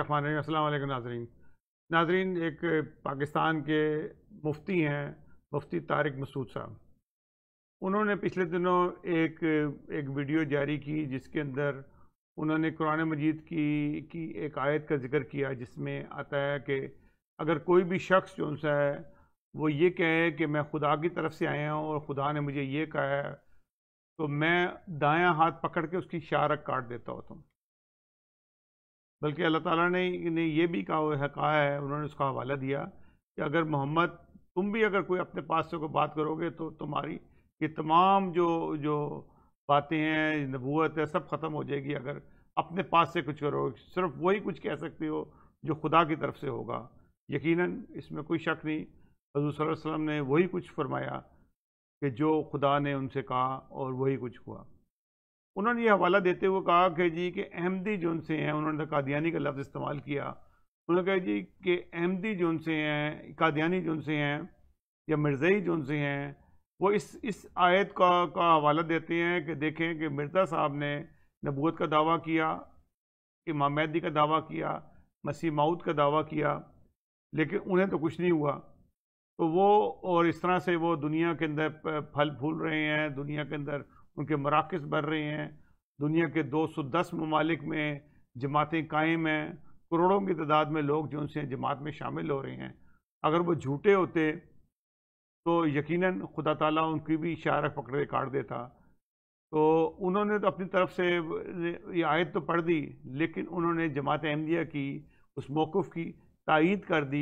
बिस्मिल्लाहिर्रहमानिर्रहीम। अस्सलाम वालेकुम नाज़रीन, एक पाकिस्तान के मुफ्ती हैं, मुफ्ती तारिक मसूद साहब। उन्होंने पिछले दिनों एक वीडियो जारी की जिसके अंदर उन्होंने कुरान मजीद की एक आयत का जिक्र किया जिसमें आता है कि अगर कोई भी शख्स जो सा है वो ये कहे कि मैं खुदा की तरफ से आया हूँ और खुदा ने मुझे ये कहा है, तो मैं दायां हाथ पकड़ के उसकी शारक काट देता होता हूँ। बल्कि अल्लाह ताला ने ये भी कहा है, उन्होंने उसका हवाला दिया कि अगर मोहम्मद तुम भी अगर कोई अपने पास से कोई बात करोगे तो तुम्हारी ये तमाम जो बातें हैं, नबूवत है, सब ख़त्म हो जाएगी। अगर अपने पास से कुछ करोगे, सिर्फ वही कुछ कह सकते हो जो खुदा की तरफ से होगा। यकीनन इसमें कोई शक नहीं, हज़रत सल्लल्लाहु अलैहि वसल्लम ने वही कुछ फरमाया कि जो खुदा ने उनसे कहा और वही कुछ हुआ। उन्होंने ये हवाला देते हुए कहा कि जी कि अहमदी जो उनसे हैं, उन्होंने कादियानी का लफ्ज़ इस्तेमाल किया। उन्होंने कहा जी कि अहमदी जो उनसे हैं, कादियानी जो उनसे हैं या मिर्ज़ाई जो उनसे हैं, वो इस आयत का हवाला देते हैं कि देखें कि मिर्ज़ा साहब ने नबूवत का दावा किया, इमाम महदी का दावा किया, मसीह मौद का दावा किया, लेकिन उन्हें तो कुछ नहीं हुआ। तो वो और इस तरह से वो दुनिया के अंदर फल फूल रहे हैं, दुनिया के अंदर उनके मराकज़ बढ़ रहे हैं, दुनिया के 210 ममालिक में जमातें कायम हैं, करोड़ों की तादाद में लोग जो उनसे जमात में शामिल हो रहे हैं। अगर वो झूठे होते तो यकीनन खुदा ताला उनकी भी शारक पकड़ के काट देता। तो उन्होंने तो अपनी तरफ से ये आयत तो पढ़ दी, लेकिन उन्होंने जमात अहमदिया की उस मौक़िफ़ की तायीद कर दी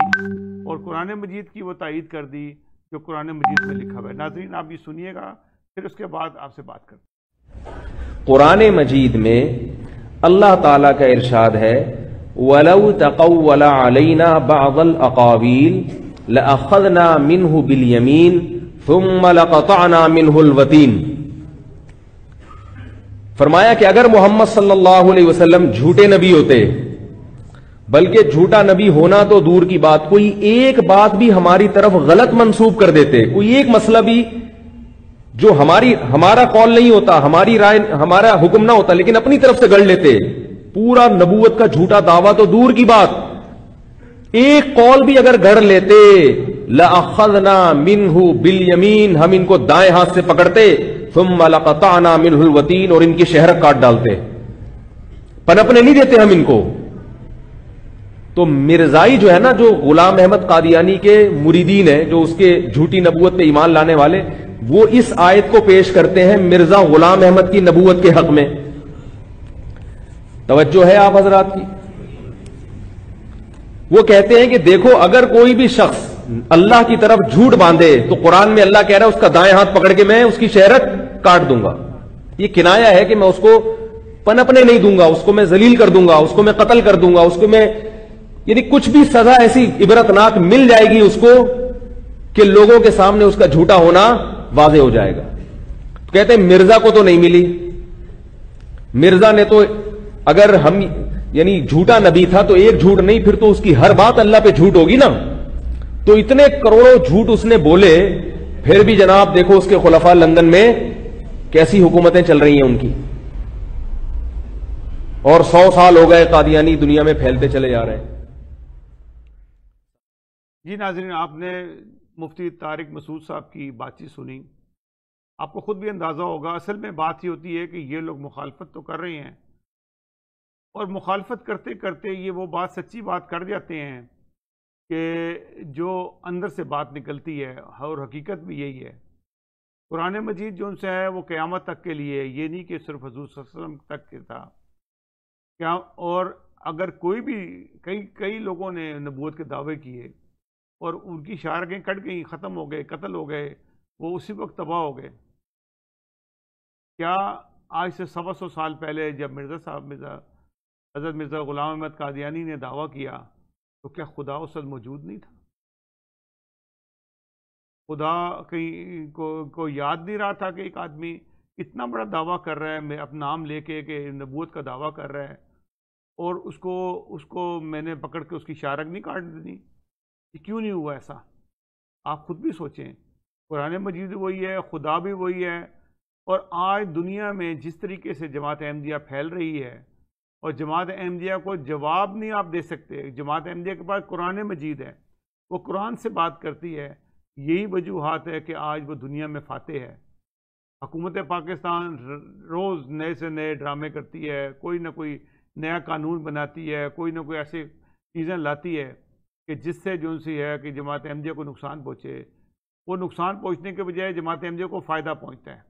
और कुरान मजीद की वो तायीद कर दी जो कुरान मजीद में लिखा हुआ है। नाज़रीन, आप ये सुनिएगा, फिर उसके बाद आपसे बात करते। कुरान मजीद में अल्लाह ताला का इरशाद है, वलौ तक़व्वल अलैना बअज़ल अक़ावील लअख़ज़ना मिन्हु बिल यमीन थुम्मा लक़तअना मिन्हुल वतीन। फरमाया कि अगर मोहम्मद सल्लल्लाहु अलैहि वसल्लम झूठे नबी होते, बल्कि झूठा नबी होना तो दूर की बात, कोई एक बात भी हमारी तरफ गलत मंसूब कर देते, कोई एक मसला भी जो हमारा कौल नहीं होता, हमारी राय, हमारा हुक्म ना होता, लेकिन अपनी तरफ से गढ़ लेते, पूरा नबूवत का झूठा दावा तो दूर की बात, एक कौल भी अगर गढ़ लेते, लअख़ज़ना मिन्हु बिल यमीन, हम इनको दाएं हाथ से पकड़ते, थुम्मा लक़तअना मिन्हुल वतीन, और इनकी शहरक काट डालते, पनपने नहीं देते हम इनको। तो मिर्जाई जो है ना, जो गुलाम अहमद कादियानी के मुरीदीन है, जो उसके झूठी नबूवत पे ईमान लाने वाले, वो इस आयत को पेश करते हैं मिर्जा गुलाम अहमद की नबूवत के हक में। तवज्जो है आप हजरात की? वो कहते हैं कि देखो, अगर कोई भी शख्स अल्लाह की तरफ झूठ बांधे तो कुरान में अल्लाह कह रहा है उसका दाएं हाथ पकड़ के मैं उसकी शहरत काट दूंगा। ये किनाया है कि मैं उसको पनपने नहीं दूंगा, उसको मैं जलील कर दूंगा, उसको मैं कत्ल कर दूंगा, उसको मैं, यानी कुछ भी सजा ऐसी इबरतनाक मिल जाएगी उसको कि लोगों के सामने उसका झूठा होना वाज़े हो जाएगा। तो कहते हैं मिर्जा को तो नहीं मिली, मिर्जा ने तो, अगर हम यानी झूठा नबी था तो एक झूठ नहीं, फिर तो उसकी हर बात अल्लाह पे झूठ होगी ना। तो इतने करोड़ों झूठ उसने बोले, फिर भी जनाब देखो उसके खुलफा लंदन में कैसी हुकूमतें चल रही हैं उनकी, और 100 साल हो गए कादियानी दुनिया में फैलते चले जा रहे हैं। जी नाज़रीन, आपने मुफ्ती तारिक मसूद साहब की बातचीत सुनी, आपको खुद भी अंदाज़ा होगा। असल में बात ये होती है कि ये लोग मुखालफत तो कर रहे हैं, और मुखालफत करते करते ये वो बात, सच्ची बात कर जाते हैं कि जो अंदर से बात निकलती है, और हकीकत भी यही है। कुरान मजीद जो उनसे है वो क़यामत तक के लिए, ये नहीं कि सिर्फ हज़ूर सल्लल्लाहु अलैहि वसल्लम तक के था क्या। और अगर कोई भी, कई लोगों ने नबूवत के दावे किए और उनकी शारकें कट गई, ख़त्म हो गए, कत्ल हो गए, वो उसी वक्त तबाह हो गए। क्या आज से 125 साल पहले जब हज़रत मिर्ज़ा गुलाम अहमद कादियानी ने दावा किया, तो क्या खुदा उस वक्त मौजूद नहीं था? खुदा को याद नहीं रहा था कि एक आदमी इतना बड़ा दावा कर रहा है, मैं अपना नाम लेके कि नबूवत का दावा कर रहा है, और उसको मैंने पकड़ के उसकी शारक नहीं काट दी? क्यों नहीं हुआ ऐसा? आप खुद भी सोचें। कुरान मजीद वही है, खुदा भी वही है, और आज दुनिया में जिस तरीके से जमात अहमदिया फैल रही है, اور جماعت احمدیہ کو جواب نہیں آپ دے سکتے. جماعت احمدیہ کے پاس قرآن مجید ہے, وہ قرآن سے بات کرتی ہے. یہی وجوہات ہے کہ آج وہ دنیا میں فاتح ہے. حکومت پاکستان روز نئے سے نئے ڈرامے کرتی ہے, کوئی نہ کوئی نیا قانون بناتی ہے, کوئی نہ کوئی ایسی چیزیں لاتی ہے کہ جس سے جو سی ہے کہ جماعت احمدیہ کو نقصان پہنچے. وہ نقصان پہنچنے کے بجائے جماعت احمدیہ کو فائدہ پہنچتا ہے.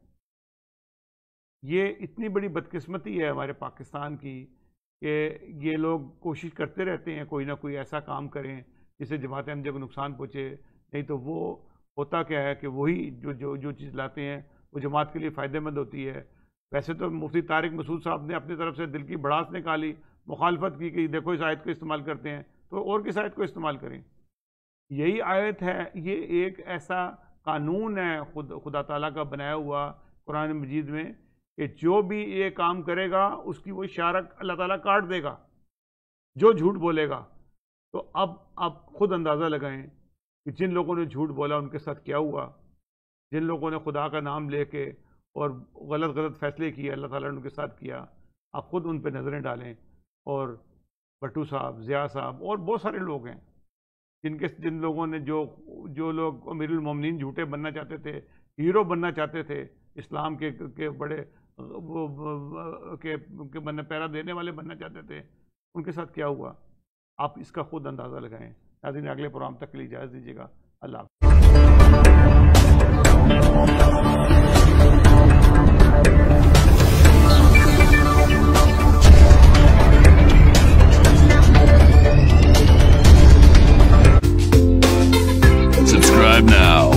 یہ اتنی بڑی بدقسمتی ہے ہمارے پاکستان کی کہ یہ لوگ کوشش کرتے رہتے ہیں کوئی نہ کوئی ایسا کام کریں جس سے جماعت احمدیہ کو نقصان پہنچے. نہیں تو وہ ہوتا کیا ہے کہ وہی جو چیز لاتے ہیں وہ جماعت کے لیے فائدہ مند ہوتی ہے. ویسے تو مفتی طارق مسعود صاحب نے اپنی طرف سے دل کی بڑاس نکالی, مخالفت کی کہ دیکھو اس آیت کو استعمال کرتے ہیں, تو اور کس آیت کو استعمال کریں. یہی آیت ہے, یہ ایک ایسا قانون ہے خدا تعالیٰ کا بنایا ہوا قرآن مجید میں کہ جو بھی یہ کام کرے گا اس کی وہ شارک اللہ تعالیٰ کاٹ دے گا جو جھوٹ بولے گا. تو اب آپ خود اندازہ لگائیں کہ جن لوگوں نے جھوٹ بولا ان کے ساتھ کیا ہوا. جن لوگوں نے خدا کا نام لے کے اور غلط فیصلے کیے اللہ تعالیٰ نے ان کے ساتھ کیا. آپ خود ان پہ نظریں ڈالیں. اور بھٹو صاحب, ضیاء صاحب اور بہت سارے لوگ ہیں جن لوگوں نے جو لوگ امیر المومنین جھوٹے بننا چاہتے تھے, ہیرو بننا چاہتے تھے, اسلام کے بڑے کے پیرا دینے والے بننا چاہتے تھے, ان کے ساتھ کیا ہوا آپ اس کا خود اندازہ لگائیں. ناظرین اگلے پروگرام تک کے لیے اجازت دیجیے گا. اللہ حافظ. Subscribe now.